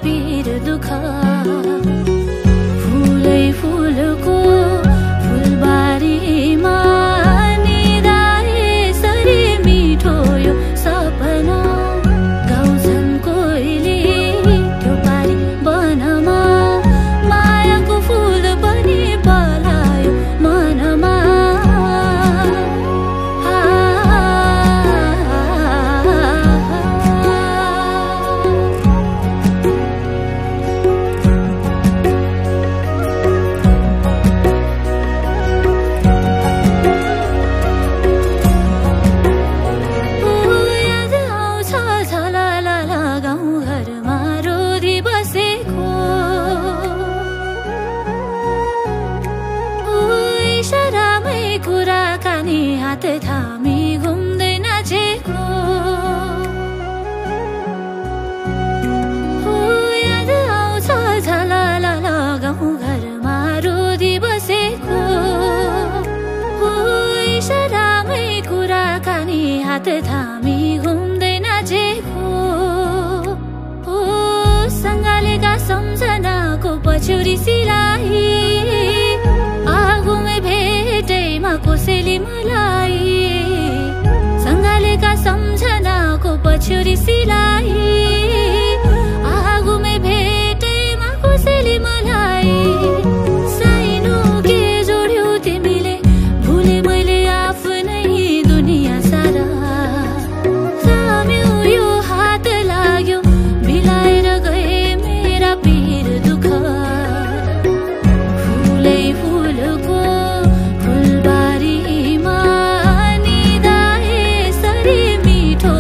पीर दुख फुलै फुलको फुलबारीमा निदाए सरी मिठो यो सपना गाउँछन् कोइली त्यो पारी वनमा मायाको फुल पनि पलायो मनमा कुराकानी हात थामी घुम्दै नाचेको याद आउँछ झलल गाउँ घरमा रोदी बसेको इसारामै कुराकानी हात थामी घुम्दै नाचेको सँगालेका सम्झनाको पछ्यौरी सिलाई आगोमै भेटैमा कोसेली मलाई सँगालेका सम्झनाको पछ्यौरी सिलाई आगोमै भेटैमा कोसेली मलाई साइनो के जोड्यौ तिमीले भुले मैले आफ्नै दुनियाँ सारा थाम्यौ यो हात लाग्यो बिलाएर गए मेरा पीर दुख फुलै फुलको फुलबारीमा निदाए सरी मिठो